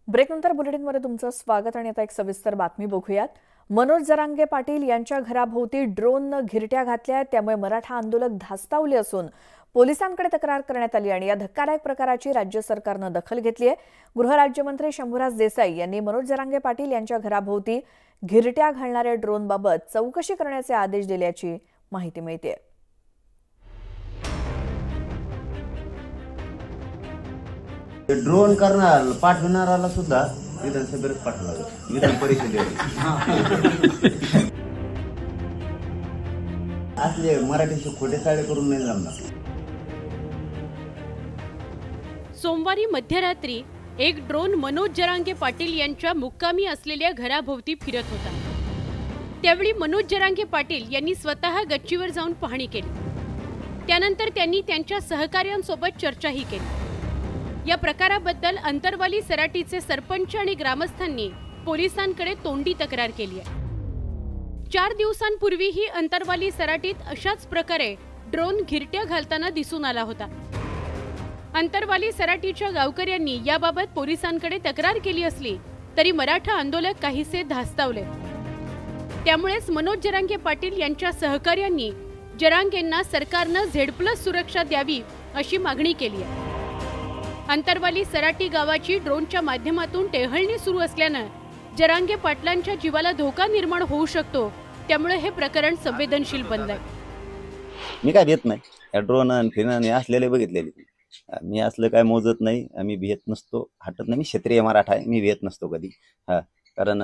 ब्रेकनंतर बुलेटिनमध्ये तुमचं स्वागत आणि आता एक सविस्तर बातमी बघूयात। मनोज जरांगे पाटील यांच्या घराभोवती ड्रोननं घिरट्या घातल्या, त्यामुळे मराठा आंदोलक धास्तावले असून पोलिसांकडे तक्रार करण्यात आली आणि या धक्कादायक प्रकाराची राज्य सरकारनं दखल घेतली आहे। गृहराज्यमंत्री शंभूराज देसाई यांनी मनोज जरांगे पाटील यांच्या घराभोवती घिरट्या घालणाऱ्या ड्रोनबाबत चौकशी करण्याचे आदेश दिल्याची माहिती मिळते। ड्रोन करणार पाठवणाराला सुद्धा विधानसभेत पाठवलं, विधान परिषदेत असले मराठीचे खोटे साडे करून नाही जमणार। सोमवारी मध्यरात्री एक ड्रोन मनोज जरांगे पाटील यांच्या मुक्कामी असलेल्या घराभोवती फिरत होता। त्यावेळी मनोज जरांगे पाटील यांनी स्वतः गच्चीवर जाऊन पाहणी केली। त्यानंतर त्यांनी त्यांच्या सहकार्यांसोबत चर्चाही केली। या प्रकाराबद्दल अंतरवाली सराटीचे सरपंच आणि ग्रामस्थांनी पोलिसांकडे तोंडी तक्रार केली आहे। 4 दिवसांपूर्वीही अंतरवाली सराटीत अशाच प्रकारे ड्रोन घिरट्या घालताना दिसून आला होता। अंतरवाली सराटीच्या गावकऱ्यांनी याबाबत पोलिसांकडे तक्रार केली असली तरी मराठा आंदोलक काहीसे धास्तावले। त्यामुळेच मनोज जरांगे पाटील यांच्या सहकार्यांनी जरांगेंना सरकारनं Z+ सुरक्षा द्यावी अशी मागणी केली आहे। अंतरवाली सराटी गावाची ड्रोनच्या माध्यमातून टेहळणी सुरू असल्यानं जरांगे पाटलांच्या जीवाला धोका निर्माण होऊ शकतो, त्यामुळे हे प्रकरण संवेदनशील बनलंय। मी काय भेट नाही या ड्रोन आणि फिरन असलेले बघितलेले, मी असलं काय मोजत नाही, आम्ही भेट नसतो, हटत नाही। मी क्षेत्रीय मराठा आहे, मी भेट नसतो कधी। कारण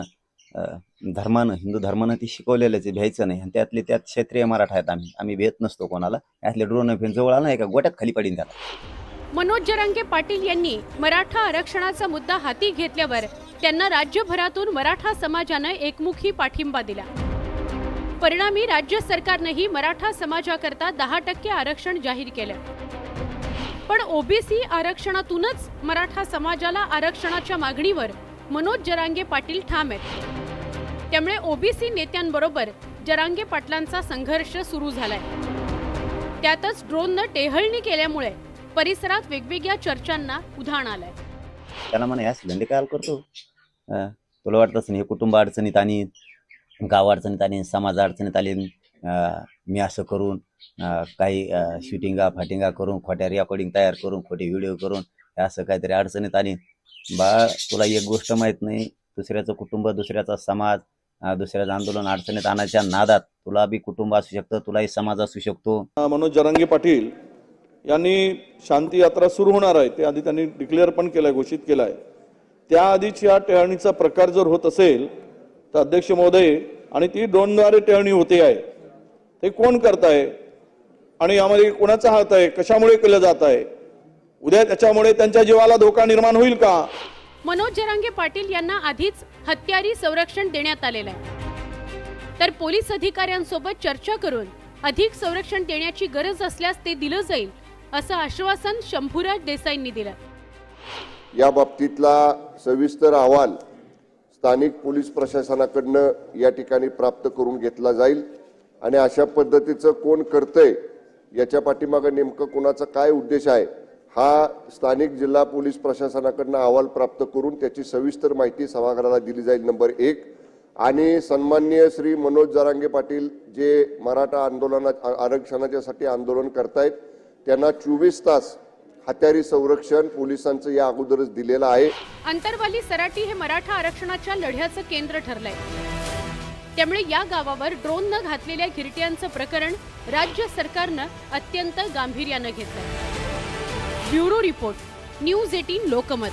धर्मानं, हिंदू धर्मानं ती शिकवलेलंच भ्यायचं नाही, आणि त्यातले त्यात क्षेत्रीय मराठा आहेत आम्ही भेट नसतो कोणाला। असले ड्रोन फिर जवळ आला एका गोट्यात खाली पडीन त्याला। मनोज जरांगे पाटील यांनी मराठा आरक्षणाचा मुद्दा हाती घेतल्यावर त्यांना राज्यभरातून मराठा समाजानं एकमुखी पाठिंबा दिला। परिणामी राज्य सरकारनेही मराठा समाजाकरता 10% आरक्षण जाहीर केलं। पण ओबीसी आरक्षणातूनच मराठा समाजाला आरक्षणाच्या मागणीवर मनोज जरांगे पाटील ठाम आहेत। त्यामुळे ओबीसी नेत्यांबरोबर जरांगे पाटलांचा संघर्ष सुरू झालाय। त्यातच ड्रोननं टेहळणी केल्यामुळे परिसरात वेगवेगळ्या चर्चांना उधाण आलंय। त्याला म्हणा यास धंदे काय करतो, तुला वाटतच नाही कुटुंब अडचणीत आणि गाव अडचणीत आणि समाज अडचणीत आले, मी असं करून काही शूटिंगा फाटिंगा करून खोट्या रेकॉर्डिंग तयार करून खोटे व्हिडिओ करून असं काहीतरी अडचणीत आणि बा तुला एक गोष्ट माहित नाही, दुसऱ्याचं कुटुंब, दुसऱ्याचा समाज, दुसऱ्याचं आंदोलन अडचणीत आणायच्या नादात तुला बी कुटुंब असू शकतं, तुलाही समाज असू शकतो। मनोज जरांगे पाटील यांनी शांती यात्रा सुरू होणार आहे ते आधी त्यांनी डिक्लेअर पण केलंय, घोषित केलंय। त्याआधीची या टेहळणीचा प्रकार जर होत असेल तर अध्यक्ष महोदय, आणि ती ड्रोनद्वारे टेहळणी होते आहे, ते कोण करताय आणि यामध्ये कोणाचा हात आहे, कशामुळे केलं जात आहे, उद्या त्याच्यामुळे त्यांच्या जीवाला धोका निर्माण होईल का? मनोज जरांगे पाटील यांना आधीच हत्यारी संरक्षण देण्यात आलेलं आहे, तर पोलीस अधिकाऱ्यांसोबत चर्चा करून अधिक संरक्षण देण्याची गरज असल्यास ते दिलं जाईल असं आश्वासन शंभूराज देसाईंनी दिलं। या बाबतीतला सविस्तर अहवाल स्थानिक पोलीस प्रशासनाकडनं या ठिकाणी प्राप्त करून घेतला जाईल आणि अशा पद्धतीचं कोण करतंय याच्या पाठीमागे नेमकं कोणाचा काय उद्देश आहे हा स्थानिक जिल्हा पोलीस प्रशासनाकडनं अहवाल प्राप्त करून त्याची सविस्तर माहिती सभागृहाला दिली जाईल, नंबर 1। आणि सन्माननीय श्री मनोज जरांगे पाटील जे मराठा आरक्षणाच्यासाठी आंदोलन करतायत त्यांना 24 तास हत्यारी संरक्षण पोलिसांचं या अगोदरच दिलेलं आहे। अंतरवाली सराटी हे मराठा आरक्षणाच्या लढ्याचं केंद्र ठरलंय, त्यामुळे या गावावर ड्रोननं घातलेल्या घिरट्यांचं प्रकरण राज्य सरकारनं अत्यंत गांभीर्यानं घेतलंय। Bureau report, news 18 Lokmat.